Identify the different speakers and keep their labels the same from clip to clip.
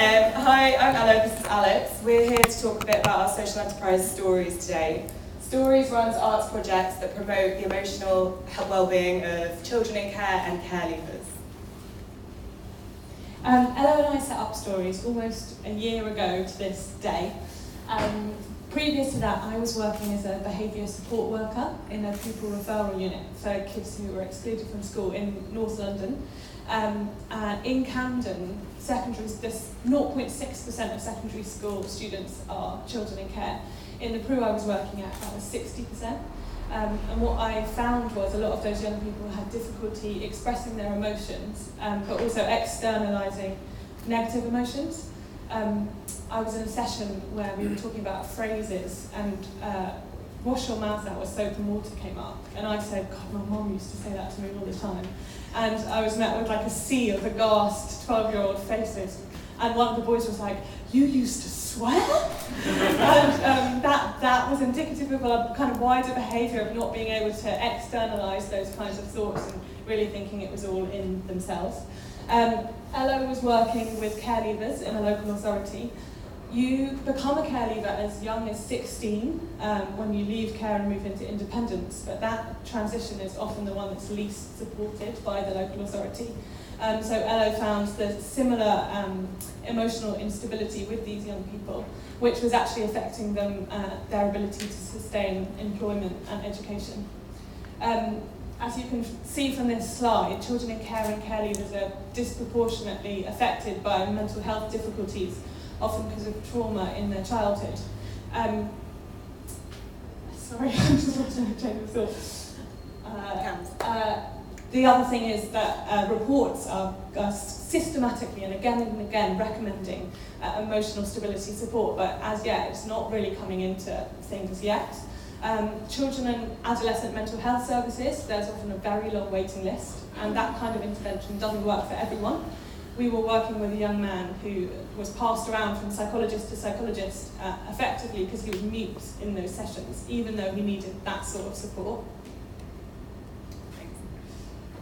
Speaker 1: Hi, I'm Ella, this is Alex. We're here to talk a bit about our social enterprise Storeys today. Storeys runs arts projects that promote the emotional well-being of children in care and care leavers.
Speaker 2: Ella and I set up Storeys almost a year ago to this day. Previous to that, I was working as a behaviour support worker in a pupil referral unit for kids who were excluded from school in North London. In Camden, 0.6% of secondary school students are children in care. In the PRU I was working at, that was 60%. And what I found was a lot of those young people had difficulty expressing their emotions, but also externalising negative emotions. I was in a session where we were talking about phrases, and wash your mouth out with soap and water came up. And I said, God, my mum used to say that to me all the time. And I was met with like a sea of aghast 12-year-old faces. And one of the boys was like, you used to swear? And that was indicative of a kind of wider behaviour of not being able to externalise those kinds of thoughts and really thinking it was all in themselves. Ella was working with care leavers in a local authority. You become a care leaver as young as 16 when you leave care and move into independence, but that transition is often the one that's least supported by the local authority. So Ella found the similar emotional instability with these young people, which was actually affecting them, their ability to sustain employment and education. As you can see from this slide, children in care and care leavers are disproportionately affected by mental health difficulties, often because of trauma in their childhood. Sorry, I'm just watching a chain of thought. The other thing is that reports are systematically and again recommending emotional stability support, but as yet it's not really coming into things yet. Children and adolescent mental health services, there's often a very long waiting list, and that kind of intervention doesn't work for everyone. We were working with a young man who was passed around from psychologist to psychologist effectively because he was mute in those sessions, even though he needed that sort of support.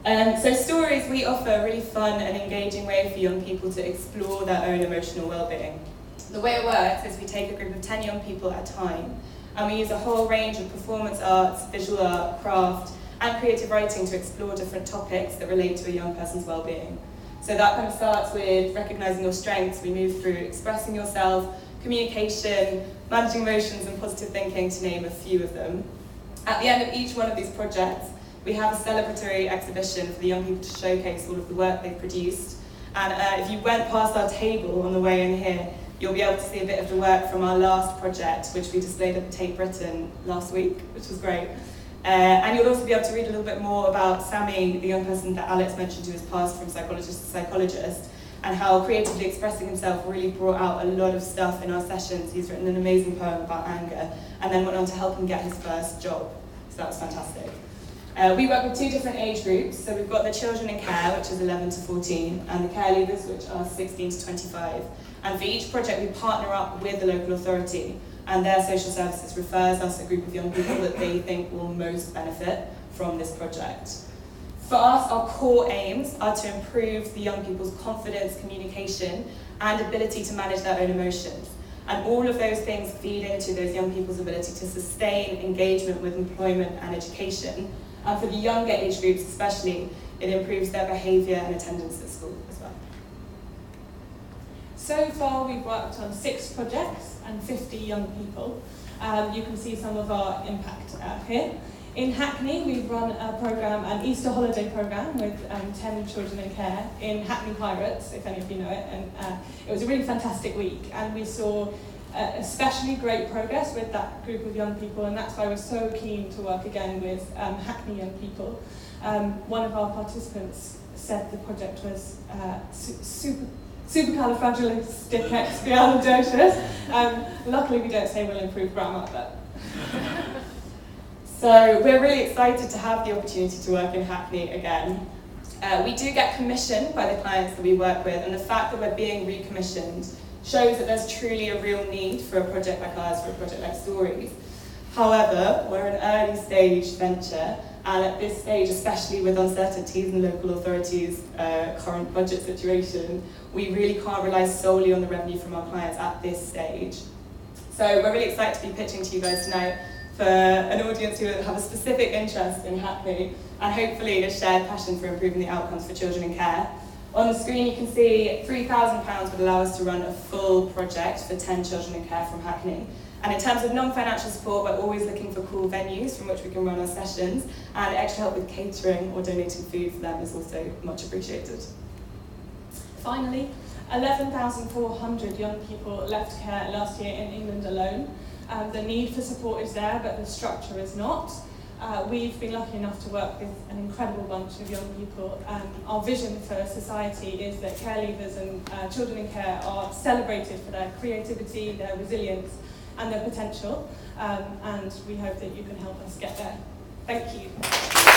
Speaker 1: So Storeys, we offer a really fun and engaging way for young people to explore their own emotional well-being. The way it works is we take a group of 10 young people at a time, and we use a whole range of performance arts, visual art, craft, and creative writing to explore different topics that relate to a young person's well-being. So that kind of starts with recognising your strengths. We move through expressing yourself, communication, managing emotions, and positive thinking, to name a few of them. At the end of each one of these projects, we have a celebratory exhibition for the young people to showcase all of the work they've produced. And if you went past our table on the way in here, you'll be able to see a bit of the work from our last project, which we displayed at the Tate Britain last week, which was great. And you'll also be able to read a little bit more about Sammy, the young person that Alex mentioned who was passed from psychologist to psychologist, and how creatively expressing himself really brought out a lot of stuff in our sessions. He's written an amazing poem about anger, and then went on to help him get his first job. So that was fantastic. We work with two different age groups. So we've got the children in care, which is 11 to 14, and the care leavers, which are 16 to 25. And for each project, we partner up with the local authority, and their social services refers us a group of young people that they think will most benefit from this project. For us, our core aims are to improve the young people's confidence, communication, and ability to manage their own emotions. And all of those things feed into those young people's ability to sustain engagement with employment and education. And for the younger age groups especially, it improves their behaviour and attendance at school as well.
Speaker 2: So far we've worked on 6 projects and 50 young people. You can see some of our impact here. In Hackney, we've run a programme, an Easter holiday programme with 10 children in care in Hackney Pirates, if any of you know it. And it was a really fantastic week, and we saw especially great progress with that group of young people, and that's why we're so keen to work again with Hackney young people. One of our participants said the project was supercalifragilisticexpialidocious. Luckily we don't say we'll improve grammar, but...
Speaker 1: So we're really excited to have the opportunity to work in Hackney again. We do get commissioned by the clients that we work with, and the fact that we're being recommissioned shows that there's truly a real need for a project like ours, for a project like Storeys. However, we're an early stage venture, And at this stage, especially with uncertainties in local authorities' current budget situation, we really can't rely solely on the revenue from our clients at this stage. So we're really excited to be pitching to you guys tonight for an audience who have a specific interest in Hackney and hopefully a shared passion for improving the outcomes for children in care. On the screen you can see £3,000 would allow us to run a full project for 10 children in care from Hackney. And in terms of non-financial support, we're always looking for cool venues from which we can run our sessions, and extra help with catering or donating food for them is also much appreciated.
Speaker 2: Finally, 11,400 young people left care last year in England alone. The need for support is there, but the structure is not. We've been lucky enough to work with an incredible bunch of young people. Our vision for society is that care leavers and children in care are celebrated for their creativity, their resilience, and their potential, and we hope that you can help us get there. Thank you.